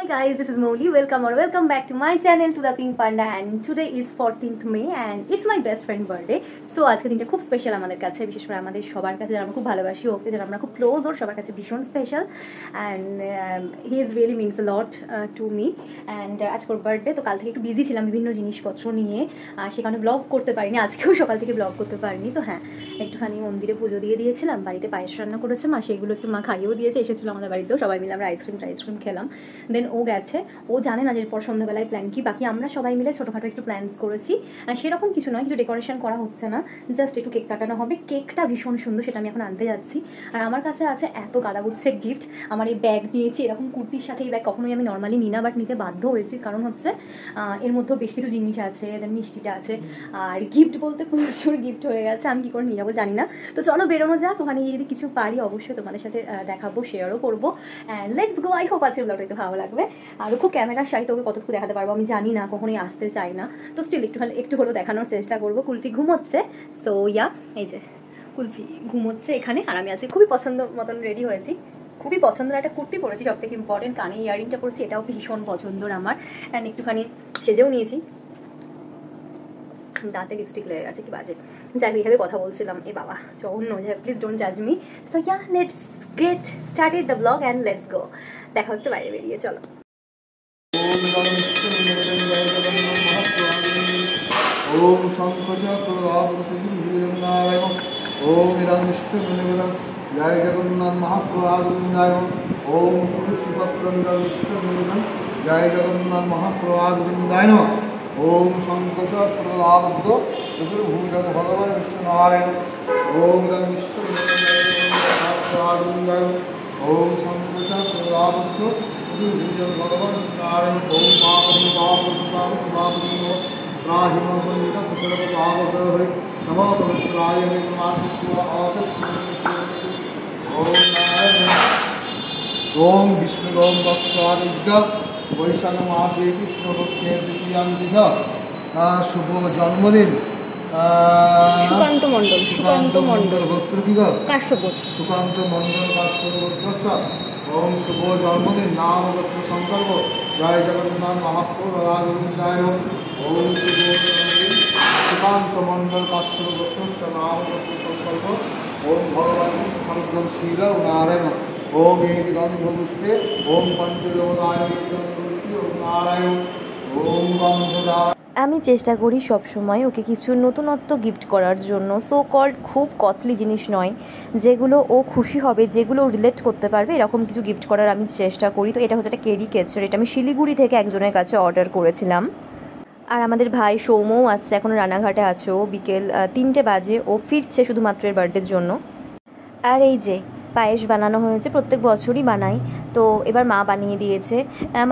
Hi guys, this is Moli. Welcome back to my channel, to the Pink Panda, and today is 14th May and it's my best friend birthday. So আজকে দিনটা খুব special আমাদের কাছে, বিশেষ করে আমাদের সবার কাছে যারা আমরা খুব ভালোবাসি ওকে, যারা আমরা খুব ক্লোজ, ওর সবার কাছে ভীষণ special and he is really means a lot to me. And আজকে ওর বার্থডে, তো কাল থেকে একটু বিজি ছিলাম বিভিন্ন জিনিসপত্র নিয়ে, আর সেখানে ব্লগ করতে পারিনি, আজকেও সকাল থেকে ব্লগ করতে পারিনি। তো হ্যাঁ, একটুখানি মন্দিরে পুজো দিয়ে দিয়েছিলাম, বাড়িতে পায়েস রান্না করেছে মা, সেগুলো একটু মা খাইয়েও দিয়েছে, এসেছিলো আমাদের বাড়িতেও, সবাই মিলে আমরা আইসক্রিম খেলাম। দেন ও গেছে, ও জানে না যে এরপর সন্ধ্যাবেলায় প্ল্যান কি, বাকি আমরা সবাই মিলে ছোটোখাটো একটু প্ল্যানস করেছি, আর সেরকম কিছু নয়, কিছু ডেকোরেশন করা হচ্ছে না, জাস্ট একটু কেক কাটানো হবে। কেকটা ভীষণ সুন্দর, সেটা আমি এখন আনতে যাচ্ছি। আর আমার কাছে আছে এত গাদাগুচ্ছের গিফট, আমার এই ব্যাগ নিয়েছি, এরকম কুর্তির সাথে এই ব্যাগ কখনোই আমি নর্মালি নিই না, বাট নিতে বাধ্য হয়েছি, কারণ হচ্ছে এর মধ্যেও বেশ কিছু জিনিস আছে, দেন মিষ্টিটা আছে, আর গিফট বলতে প্রচুর গিফট হয়ে গেছে, আমি কী করে নিয়ে যাবো জানি না। তো চলো বেরোনো যাক, ওখানে যদি কিছু পারি অবশ্যই তোমাদের সাথে দেখাবো, শেয়ারও করবো। And let's go. I hope আজকের ব্লগটা একটু ভালো লাগবে। আর খুব ক্যামেরার সাইড ওকে কতটুকু দেখাতে পারবো আমি জানি না, কখনোই আসতে চাই না, তো স্টিল একটু হলেও দেখানোর চেষ্টা করবো। কুলফি ঘুমোচ্ছে, সো ইয়া, এই যে কুলফি ঘুমোচ্ছে এখানে, আর আমি আজকে খুবই পছন্দ মতন রেডি হয়েছি, খুবই পছন্দের একটা কুর্তি পরেছি, সব থেকে ইম্পর্টেন্ট কানে ইয়ারিংটা পরেছি, এটাও ভীষণ পছন্দর আমার। অ্যান্ড একটুখানি সেজেও নিয়েছি, দাঁতে লিপস্টিক লেগে গেছে, কি বাজে, যাই এইভাবে কথা বলছিলাম, এ বাবা জঘন্য, প্লিজ ডোন্ট জাজ me. So yeah, let's get started the blog and let's go. দেখা হচ্ছে বাইরে বেরিয়ে, চলো। ओम शंखचक्रनारायण ओम इदं विष्णुनिवेदनं जय जगन्नाथ महाप्रभुवृंदाय ओम तुलसीपत्रं विष्णुनिवेदनं जय जगन्नाथ महाप्रभुवृंदाय ओम शंखचक्रनारायण चतुर्भुजं भगवान विष्णुनारायण ओम इदं विष्णुनिवेदनं महाप्रभुवृंदाय ओम शंखचक्रनारायण चतुर्भुजं भगवान नारायण ओम पावनं पावनं ओम विष्णु ओम भक्तादिज्ञ वैशाख मासे कृष्ण पक्षे द्वितीयां तिथि शुभ जन्मदिन सुकांत मंडल गोत्रकिग काश्यपगोत्र सुकांत मंडल काश्यपगोत्रस्य ओम शुभ जन्मदिन नाम गोत्र संकल्प जय जगन्नाथ महाप्रभुवृंदाय ओम सुकांत मंडल काश्यपगोत्रस्य नाम गोत्र संकल्प ओम भगवान विष्णु संकल्प श्री नारायण ओम एक गंधपुष्पे ओम पंचलोकाय ओम नारायण ओम गंधदा। আমি চেষ্টা করি সবসময় ওকে কিছু নতুনত্ব গিফট করার জন্য, সো কল্ড খুব কস্টলি জিনিস নয়, যেগুলো ও খুশি হবে, যেগুলো রিলেট করতে পারবে, এরকম কিছু গিফট করার আমি চেষ্টা করি। তো এটা হচ্ছে একটা কেরি কেচার, এটা আমি শিলিগুড়ি থেকে একজনের কাছে অর্ডার করেছিলাম। আর আমাদের ভাই সৌমও আসছে, এখন রানাঘাটে আছে, ও বিকেল 3টে বাজে, ও ফিরছে শুধুমাত্র এর বার্থডের জন্য। আর এই যে পায়েস বানানো হয়েছে, প্রত্যেক বছরই বানাই, তো এবার মা বানিয়ে দিয়েছে।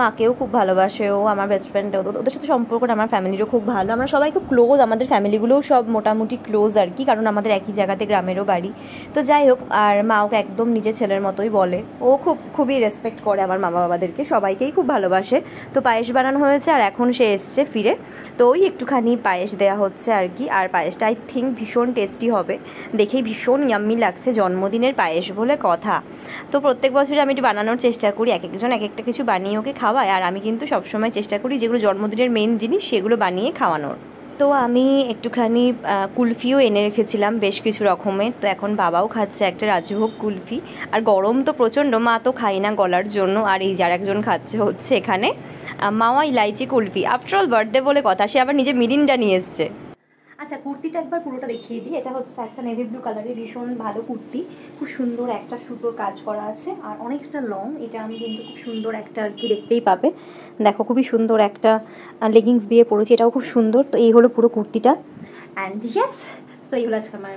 মাকেও খুব ভালোবাসে ও, আমার বেস্ট ফ্রেন্ড, ওদের সাথে সম্পর্কটা আমার ফ্যামিলিরও খুব ভালো, আমরা সবাই খুব ক্লোজ, আমাদের ফ্যামিলিগুলোও সব মোটামুটি ক্লোজ আর কি, কারণ আমাদের একই জায়গাতে গ্রামেরও বাড়ি। তো যাই হোক, আর মা ওকে একদম নিজের ছেলের মতোই বলে, ও খুবই রেসপেক্ট করে আমার মা বাবাদেরকে, সবাইকেই খুব ভালোবাসে। তো পায়েস বানানো হয়েছে, আর এখন সে এসছে ফিরে, তো ওই একটুখানি পায়েস দেওয়া হচ্ছে আর কি। আর পায়েসটা আই থিঙ্ক ভীষণ টেস্টি হবে, দেখেই ভীষণ ইয়াম্মি লাগছে, জন্মদিনের পায়েস বলে কথা। তো প্রত্যেক বছরই আমি একটু বানানোর চেষ্টা করি, এক একজন এক একটা কিছু বানিয়ে ওকে খাওয়ায়, আর আমি কিন্তু সবসময় চেষ্টা করি যেগুলো জন্মদিনের মেন জিনিস সেগুলো বানিয়ে খাওয়ানোর। তো আমি একটুখানি কুলফিও এনে রেখেছিলাম বেশ কিছু রকমের, তো এখন বাবাও খাচ্ছে একটা রাজভোগ কুলফি। আর গরম তো প্রচণ্ড, মা তো খাই না গলার জন্য, আর এই যার একজন খাচ্ছে হচ্ছে এখানে মাওয়া ইলাইচি কুলফি। আফটারঅল বার্থডে বলে কথা, সে আবার নিজে মিরিন্ডা নিয়ে এসছে। আচ্ছা, কুর্তিটা একবার পুরোটা দেখিয়ে দিই। এটা হচ্ছে একটা নেভি ব্লু কালারের ভীষণ ভালো কুর্তি, খুব সুন্দর একটা সুতোর কাজ করা আছে, আর অনেকটা লং, এটা আমি কিন্তু খুব সুন্দর একটা আর কি দেখতেই পাবে, দেখো খুবই সুন্দর একটা লেগিংস দিয়ে পরেছি, এটাও খুব সুন্দর। তো এই হলো পুরো কুর্তিটা, অ্যান্ড ইয়েস, তো এই হলো আজকে আমার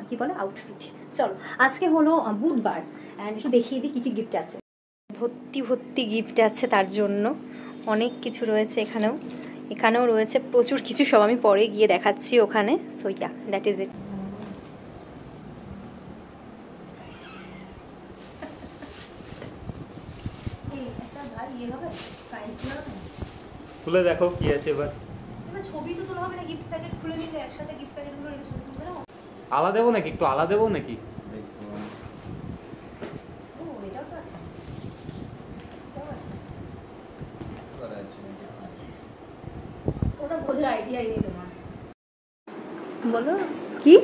কী বলে আউটফিট। চলো, আজকে হলো বুধবার, অ্যান্ড একটু দেখিয়ে দিই কী কী গিফট আছে। ভর্তি গিফট আছে তার জন্য, অনেক কিছু রয়েছে এখানেও রয়েছে প্রচুর কিছু, সব আমি পরে গিয়ে দেখাচ্ছি ওখানে। So yeah, that is it. খুলে দেখো কি আছে এবার। ছবি তো তোলা হবে না, গিফট প্যাকেট খুলে নিলে একসাথে গিফট প্যাকেটগুলো রেখে ছবি তুলবে না। আলাদা দেবো নাকি, একটু আলাদা দেবো নাকি? আইডিয়াই নেই তোমার। বলো কি?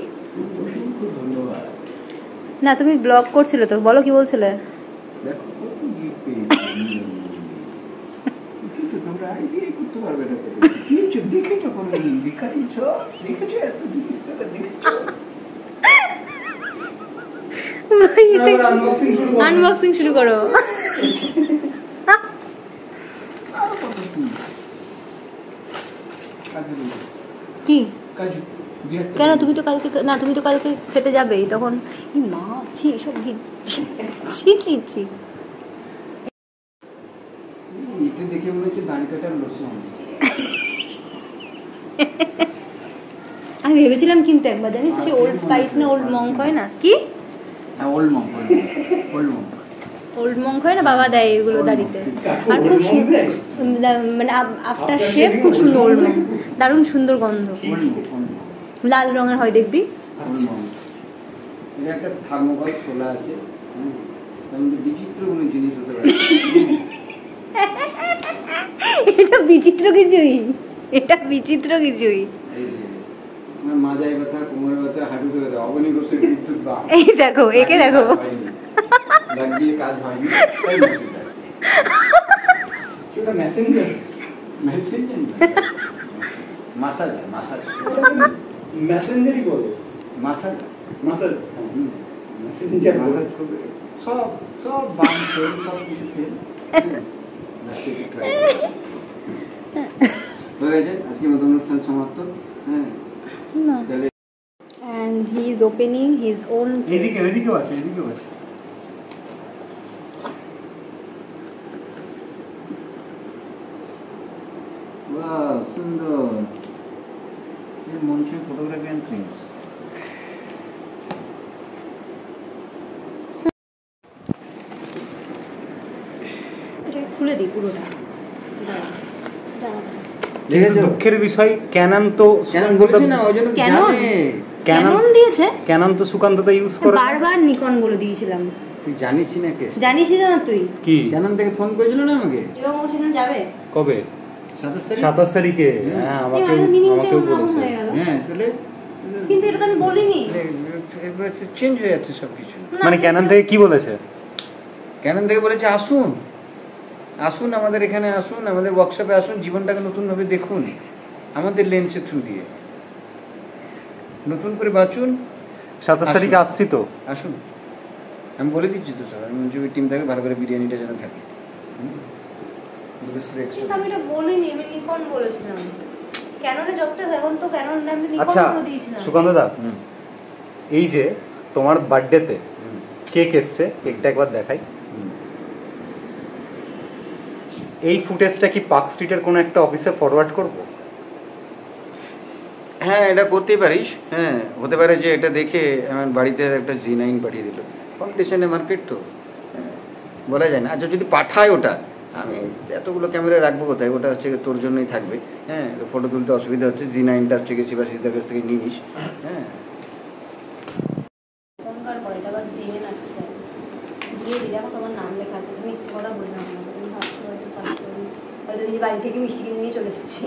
ধন্যবাদ। না তুমি ব্লগ করছিলে তো, বলো কি বলছিলে? দেখো কত গিফট পেয়েছি। কিন্তু তোমরা আইডিয়া করতে পারবে না। কি হচ্ছে দেখেছো কোনোদিন? দেখাচ্ছ? দেখেছো এত জিনিস তোমরা দেখেছো? আনবক্সিং শুরু করো। আরো কত কি? কাজু কি কাজু কেন? তুমি তো কালকে না, তুমি তো কালকে খেতে যাবেই, তখন মা ছি এসব ছি ছি ছি। এটা দেখে মনে হচ্ছে দাড়ি কাটার লোশন। আমি ভেবেছিলাম কিন্তু একবার, জানিস সে ওল্ড স্পাইস না ওল্ড মঙ্ক হয় না কি? হ্যাঁ old Monk, old Monk, old Monk হয় না, বাবা দেয় এগুলো দাড়িতে। আর খুব মানে আফটার শেভ খুব সুন্দর, ওল্ড মঙ্ক দারুণ সুন্দর গন্ধ, লাল রঙের হয় দেখবি। এটা একটা থার্মোকল শোলা আছে, তার মধ্যে বিচিত্র কোনো জিনিস হতে পারে। এটা বিচিত্র কিছুই, এটা বিচিত্র কিছুই। এই যে আমার মাজায় ব্যথা, কোমরে ব্যথা, হাঁটুতে ব্যথা, অবনী ঘোষের বিদ্যুৎ বা এই দেখো, একে দেখো, দাগ দিয়ে কাজ হয়নি, তাই মেসেঞ্জার। সেটা মেসেঞ্জার, মেসেঞ্জার মাসাজার, মাসাজার, মেসেঞ্জারই বলো। মাসাজার, মাসাজ মেসেঞ্জার, মাসাজ করবে। সব সব বাম ফেল, সব কিছু ফেল। হয়ে গেছে আজকে মতো অনুষ্ঠান সমাপ্ত। হ্যাঁ তাহলে and he is opening his own cake. এদিকেও আছে, এদিকেও আছে। বাহ সুন্দর, এই মঞ্চে ফটোগ্রাফি অ্যান্ড ফিল্মস। এটা খুলে দিই পুরোটা। দাঁড়া দাঁড়া। কিন্তু দুঃখের বিষয় ক্যানন তো কেন বলেছি না, ওই জন্য Canon? জানে। ক্যানন দিয়েছে, ক্যানন তো সুকান্তটা ইউজ করে। বারবার নিকন বলে দিয়েছিলাম। তুই জানিস না কে? জানিসই না তুই? কি ক্যানন থেকে ফোন করেছিল না আমাকে এবং ও সেখানে যাবে। কবে? 27 তারিখ। 27 তারিখে। হ্যাঁ আমাকেও বলেছে। হয়ে গেল। হ্যাঁ তাহলে কিন্তু এটা তো আমি বলিনি। এবার চেঞ্জ হয়ে যাচ্ছে সবকিছু। মানে ক্যানন থেকে কি বলেছে? ক্যানন থেকে বলেছে আসুন, আসুন আমাদের এখানে আসুন, আমাদের ওয়ার্কশপে আসুন, জীবনটাকে নতুনভাবে দেখুন আমাদের লেন্সের থ্রু দিয়ে, নতুন করে বাঁচুন। 27 তারিখে আসছি তো। আসুন, আমি বলে দিচ্ছি তো স্যার, আমি যদি টিম থাকে ভালো করে বিরিয়ানিটা যেন থাকে। কিন্তু আমি এটা বলিনি, আমি নিকন বলেছিলাম। ক্যাননে যত এখন তো ক্যানন আমি নিকন আচ্ছা বলে দিয়েছিলাম। সুকান্তদা, এই যে তোমার বার্থডেতে কেক এসছে, কেকটা একবার দেখাই। এই ফুটেজটা কি পার্ক স্ট্রিটের কোনো একটা অফিসে ফরওয়ার্ড করব? হ্যাঁ এটা করতেই পারিস। হ্যাঁ হতে পারে যে এটা দেখে আমার বাড়িতে একটা G9 পাঠিয়ে দিল, কম্পিটিশনের মার্কেট তো, বলা যায় না। আচ্ছা যদি পাঠায় ওটা, আমি এতগুলো ক্যামেরা রাখবো কোথায়, ওটা হচ্ছে তোর জন্যই থাকবে। হ্যাঁ ফটো তুলতে অসুবিধা হচ্ছে, G9টা হচ্ছে গেছি বা সিদ্ধার কাছ থেকে নিয়ে নিস। হ্যাঁ ফোনকার পরে এটা আবার দিয়ে না দিয়ে দিই, দেখো তোমার নাম লেখা আছে, তুমি মিথ্যে কথা বললাম না, তুমি ভাবছো হয়তো নিজে বাড়ি থেকে মিষ্টি কিনে নিয়ে চলে এসেছি।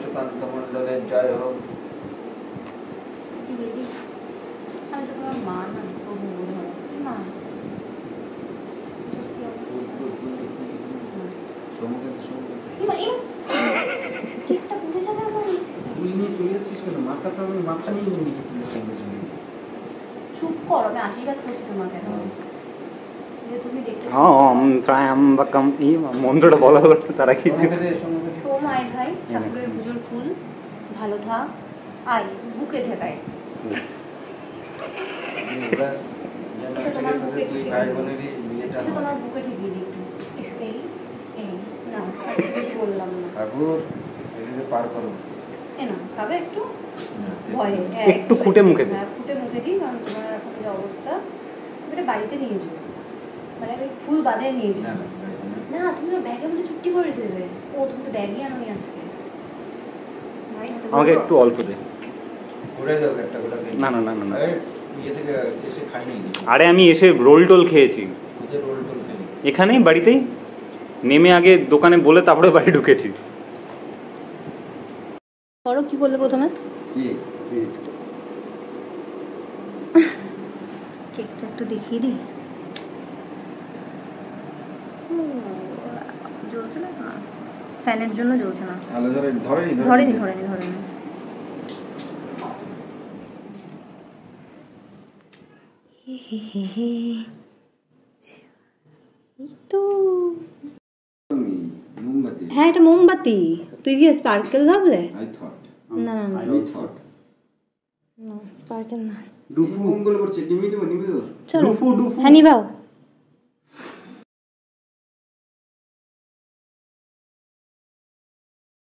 সুকান্ত মণ্ডলের জয় হোক। আমি তো তোমার মা না, প্রভু ধরো মা। কেকটা পুড়ে যাবে আমার। তুই নিয়ে চলে যাচ্ছিস কেন? মাথা তো আমি মাথা নিয়ে নিয়ে চুপ কর, আমি আশীর্বাদ করছি তোমাকে। তুমি দেখতে ত্রায়াম্বকম, এই মন্ত্রটা বলা হলো তারা কি? সোম আয় ভাই, ঠাকুরের পুজোর ফুল, ভালো থাক, আয় বুকে ঠেকায়। তোমার বুকে ঠেকিয়ে দিই একটু। এই না বেশি বললাম না। ঠাকুর পার করো, না খাবে একটু ভয়ে, একটু খুঁটে মুখে দিই। হ্যাঁ খুঁটে মুখে দিই, কারণ তোমার এখন যে অবস্থা, তুমি এটা বাড়িতে নিয়ে যাও, মানে ওই ফুল বাদে নিয়ে যাও। না তুমি তো ব্যাগের মধ্যে চুপটি করে রেখে দেবে। ও তুমি তো ব্যাগই আনোনি আজকে। আমাকে একটু অল্প দে। ঘুরে যাও একটা গোটা। না না না না না, ইয়ে থেকে এসে খাইনি। আরে আমি এসে রোল টোল খেয়েছি রোল টোল খেলি এখানেই, বাড়িতেই নেমে আগে দোকানে বলে তারপরে বাড়ি ঢুকেছি। করো, কি করলে প্রথমে? কেকটা একটু দেখিয়ে দিই। জ্বলছে না, ফ্যানের জন্য জ্বলছে না। ধরেনি। হ্যাঁ, এটা মোমবাতি। তুই কি স্পার্কেল ভাবলে? না, স্পার্কেল না। চলো, হ্যাঁ নিভাও।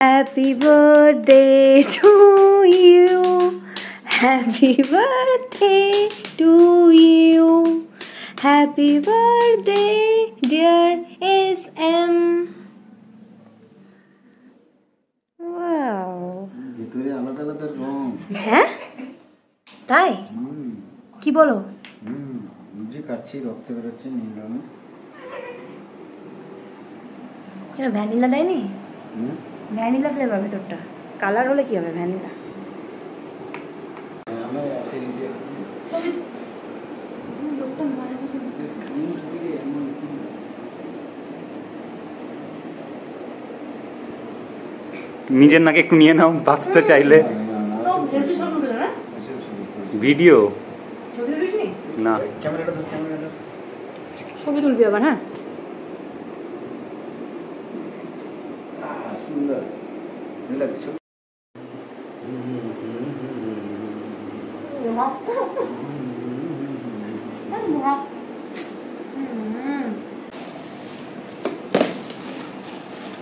Happy birthday to you. Happy birthday to you. Happy birthday dear SM. Wow. ভিতরে আলাদা আলাদা রং। হ্যাঁ তাই? কি বলো? যে কাটছি রক্ত বেরোচ্ছে নীল রঙে। কেন ভ্যানিলা দেয়নি? ভ্যানিলা ফ্লেভার ভেতরটা, কালার হলে কি হবে ভ্যানিলা? নিজের নাকে একটু নিয়ে নাও বাঁচতে চাইলে। ভিডিও না, ক্যামেরাটা ধর, ক্যামেরা ধর। ছবি তুলবি আবার? হ্যাঁ, সুন্দর লাগছে।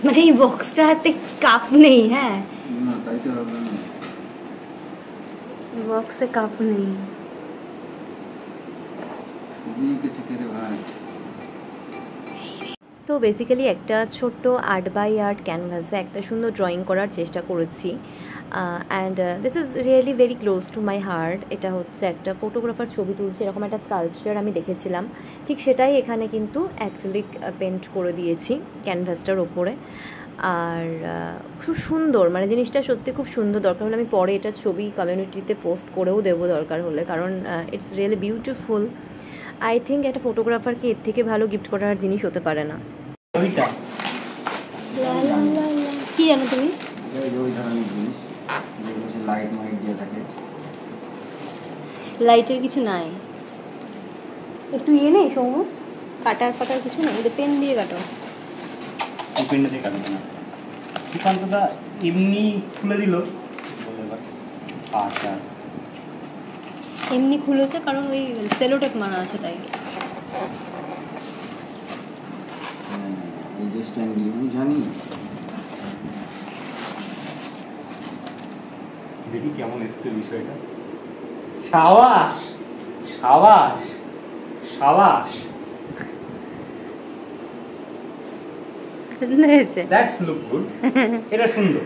মানে এই বক্সটা হাতে কাপ নেই। হ্যাঁ না তাই তো হবে না, বক্সে কাপ নেই। কিছু করে ভাই। তো বেসিক্যালি একটা ছোট্ট 8x8 ক্যানভাসে একটা সুন্দর ড্রয়িং করার চেষ্টা করেছি, and this is really very close to my heart. এটা হচ্ছে একটা ফটোগ্রাফার ছবি তুলছে এরকম একটা স্কাল্পচার আমি দেখেছিলাম, ঠিক সেটাই এখানে কিন্তু অ্যাক্রিলিক পেন্ট করে দিয়েছি ক্যানভাসটার ওপরে। আর খুব সুন্দর, মানে জিনিসটা সত্যি খুব সুন্দর। দরকার হলে আমি পরে এটা ছবি কমিউনিটিতে পোস্ট করেও দেবো দরকার হলে, কারণ it's really beautiful. I think একটা ফটোগ্রাফারকে এর থেকে ভালো গিফট করার জিনিস হতে পারে না। কি জানো তুমি? ওই ধরনের জিনিস লাইট মাইট দিয়ে থাকে। লাইটের কিছু নাই, একটু ইয়ে নেই সৌম্য, কাটার কিছু নেই? পেন দিয়ে কাটো। পেনটা কাটবে না, সুকান্তদা এমনি খুলে দিল। আচ্ছা, এমনি খুলেছে কারণ ওই সেলোটেপ মারা আছে তাই। এই যে স্ট্যান্ড আমি জানি। দেখি কেমন এসছে বিষয়টা। সাবাস সাবাস সাবাস, সুন্দর হয়েছে। That's look good. এটা সুন্দর।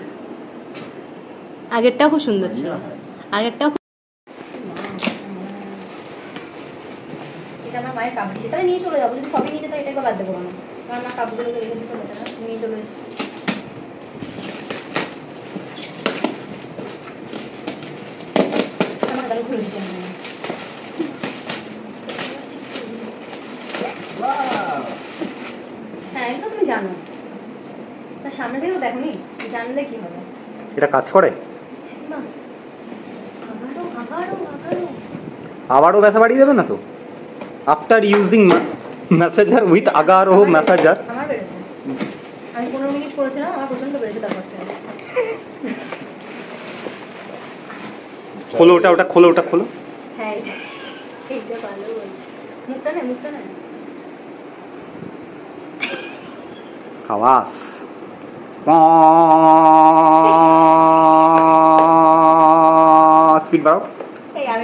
আগেরটাও খুব সুন্দর ছিল, আগেরটাও। এটা আমার মায়ের কাপ দিয়েছে, তাহলে নিয়ে চলে যাবো। যদি সবই নিয়ে যেত এটাই বা বাদ দেবো না। আমার মা কাপগুলো রেখে দিতে হবে না, নিয়ে চলে এসেছি। আমার তাহলে ঘুরে দিতে হবে। হ্যাঁ এটা তুমি জানো, তার সামনে থেকেও দেখো নি, জানলে কি হবে। এটা কাজ করে? আবারও ব্যথা বাড়িয়ে দেবে না তো? আফটার ইউজিং মেসেজার উইথ আগারো মেসেজার। আমার বেড়েছে, আমি 15 মিনিট করেছিলাম, আমার প্রচন্ড বেড়েছে তারপর থেকে। খোলো ওটা, ওটা খোলো, ওটা খোলো। হ্যাঁ এইটা ভালো বল, মুখটা না, মুখটা না। সাবাস। স্পিড বাড়াও,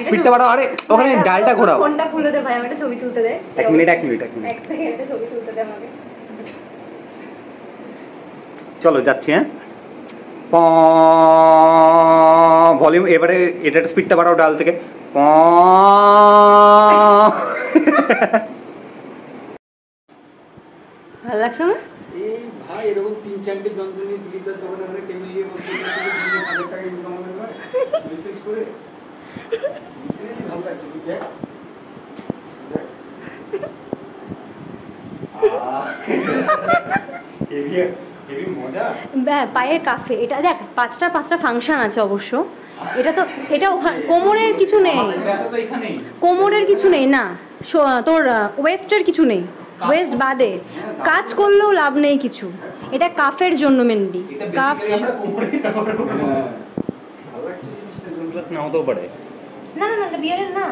স্পিডটা বাড়াও। আরে ওখানে ডালটা ঘোরাও। ফোনটা খুলে দে ভাই, আমি একটা ছবি তুলতে দে। এক মিনিট এক সেকেন্ড, একটা ছবি তুলতে দে আমাকে। চলো যাচ্ছি। হ্যাঁ, ভলিউম এবারে এটার স্পিডটা বাড়াও ডাল থেকে। ভালো লাগছে না? এই ভাই এরকম 3-4টে যন্ত্র নিয়ে দিলিটার দোকানে ওখানে টেবিল নিয়ে বসে 1000 টাকা ইনকাম হবে না মেসেজ করে ভালো লাগছে তুই দেখ হেভি মজা। পায়ের কাফে এটা দেখ, পাঁচটা ফাংশন আছে অবশ্য। এটা কোমরের কিছু নেই, কোমরের কিছু নেই না, তোর ওয়েস্টের কিছু নেই, ওয়েস্ট বাদে কাজ করলেও লাভ নেই কিছু। এটা কাফের জন্য মেনলি, কাফ নাও তো পারে। না না না, এটা বিয়ারের না,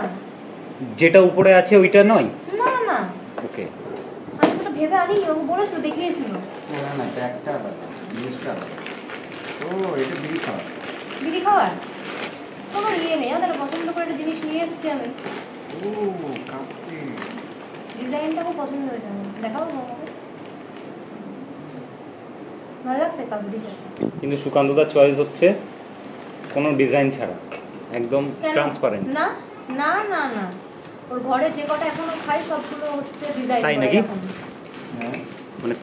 যেটা উপরে আছে ওইটা নয়। না না, ওকে, আমি তো ভেবে আনি, ও বলেছিল, দেখিয়েছিল। না না, প্যাকটা আলাদা, জিনিসটা আলাদা। ও এটা বিড়ি খাওয়া, বিড়ি খাওয়ার কোনো ইয়ে নেই, তাহলে পছন্দ করে একটা জিনিস নিয়ে এসেছি আমি। ও কাপে ডিজাইনটা খুব পছন্দ হয়েছে আমার, দেখাও আমাকে, ভালো লাগছে কাপ ডিজাইন। কিন্তু সুকান্তদার চয়েস হচ্ছে কোনো ডিজাইন ছাড়া, একদম ট্রান্সপারেন্ট। না না না না, ওর ঘরে যে কটা এখনো খাই সবগুলো হচ্ছে ডিজাইন। তাই নাকি? হ্যাঁ মানে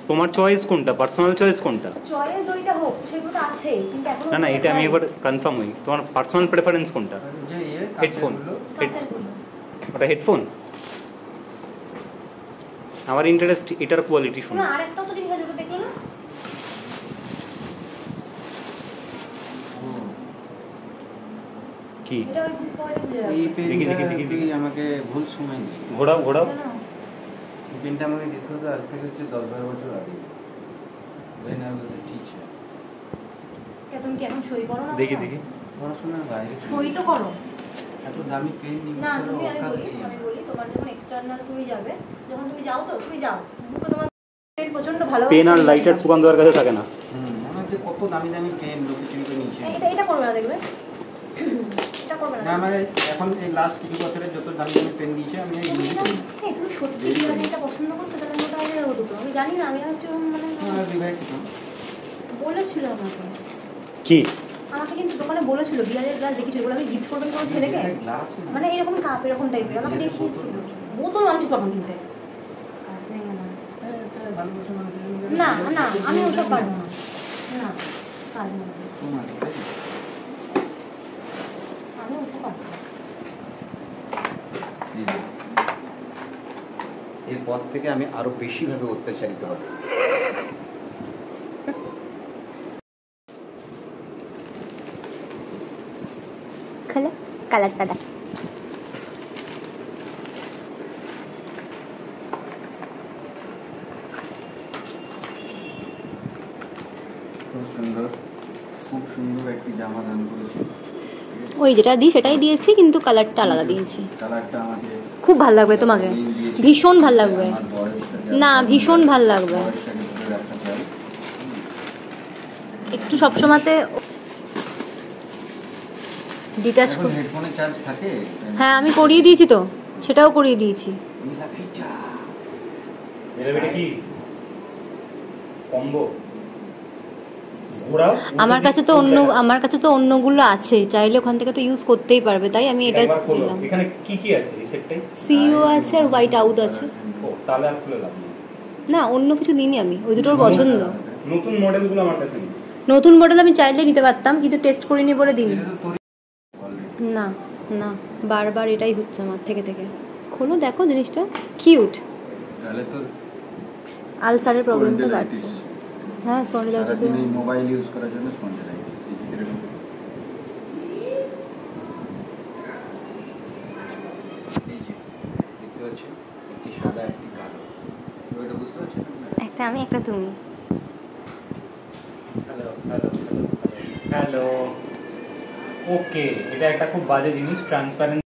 তোমার চয়েস কোনটা, পার্সোনাল চয়েস কোনটা? চয়েস ওইটা হোক, সেগুলো তো আছে, কিন্তু এখন না না, এটা আমি এবার কনফার্ম হই, তোমার পার্সোনাল প্রেফারেন্স কোনটা? যে হেডফোন, কাঁচেরগুলো। ওটা হেডফোন। আমার ইন্টারেস্ট এটার কোয়ালিটি শুনে। না, আরেকটাও তো জিনিস আছে, ওটা দেখলো না? কি এটা ওই পরে বুঝে যাবে। এই দেখি, পেনটা দেখি। তুই আমাকে ভুল সময় দিলি। ঘোরাও ঘোরাও। না, এই পেনটা আমাকে দিতে হতো আজ থেকে হচ্ছে 10-12 বছর আগে। when I was a teacher। কে তুমি কি এখন সই করো না? দেখি দেখি। পড়াশোনার বাইরে সই তো করো এত দামি পেন নিয়ে না, কোনো তুমি অকাত নেই। আমি বলি তোমার যখন এক্সটার্নাল তুমি যাবে, যখন তুমি যাও তো তুমি যাও, বুকে তোমার পেন প্রচন্ড ভালো। পেন আর লাইটার সুকান্তদার কাছে থাকে না। আমার যে কত দামি দামি পেন লোকে চিন্তা নিয়েছে। এটা করবে না, দেখবে এটা করবে না। না মানে এখন এই লাস্ট কিছু বছরে যত দামি দামি পেন দিয়েছে আমি এই ইউজ করি। তুমি সত্যি এটা পছন্দ করতে, তাহলে মোটা হয়ে যাবে দুটো। আমি জানি না, আমি হচ্ছে মানে বিভাগ কিছু বলেছিল আমাকে, কি আমাকে কিন্তু দোকানে বলেছিল বিয়ারের গ্লাস দেখি, যেগুলো আমি গিফট করবেন কোনো ছেলেকে, গ্লাস মানে এরকম কাপ এরকম টাইপের আমাকে দেখিয়েছিল। বোতল মানুষ পাবো কিনতে, কাজ নেই আমার। ভালোবাসা মানুষের না না, আমি ওসব পারবো না, না কাজ নেই, তোমার আমি ওসব পারবো না। এরপর থেকে আমি আরো বেশিভাবে অত্যাচারিত হব। খালে কালারটা দেখ, খুব সুন্দর একটি জামা দান করেছে। ওই যেটা দিই সেটাই দিয়েছি, কিন্তু কালারটা আলাদা দিয়েছি। কালারটা আমাকে খুব ভালো লাগবে তোমাকে, ভীষণ ভাল লাগবে। আমার বয়সটাকে না, ভীষণ ভাল লাগবে। বয়সটাকে ধরে রাখা চাই। একটু সবসময়তে ডিটাচ। এখন হেডফোনে চার্জ থাকে? হ্যাঁ, আমি করিয়ে দিয়েছি তো, সেটাও করিয়ে দিয়েছি। নীলাপিটা এটা কি কম্বো? ঘোরাও। আমার কাছে তো অন্যগুলো আছে, চাইলে ওখান থেকে তো ইউজ করতেই পারবে, তাই আমি এটা দিলাম। এখানে কি কি আছে এই সেটটাই? সিইও আছে আর হোয়াইট আউট আছে। ও তাহলে আর খুলে লাভ নেই। না, অন্য কিছু দিইনি আমি, ওই দুটোর পছন্দ। নতুন মডেলগুলো আমার কাছে নেই। নতুন মডেল আমি চাইলে নিতে পারতাম, কিন্তু টেস্ট করিনি বলে দিইনি। এটা তো তোর না না, বারবার এটাই হচ্ছে আমার থেকে। খোলো, দেখো জিনিসটা কিউট। তাহলে তোর আলসারের প্রবলেমটা বাড়ছে। হ্যাঁ, স্পন্ডিলাইটিস। সারাদিন এই মোবাইল ইউজ করার জন্য স্পন্ডিলাইটিস। এই যে দেখতে পাচ্ছেন একটি সাদা একটি কালো, এটা বুঝতে পারছেন? একটা আমি, একটা তুমি। হ্যালো। ওকে, এটা একটা খুব বাজে জিনিস, ট্রান্সপারেন্ট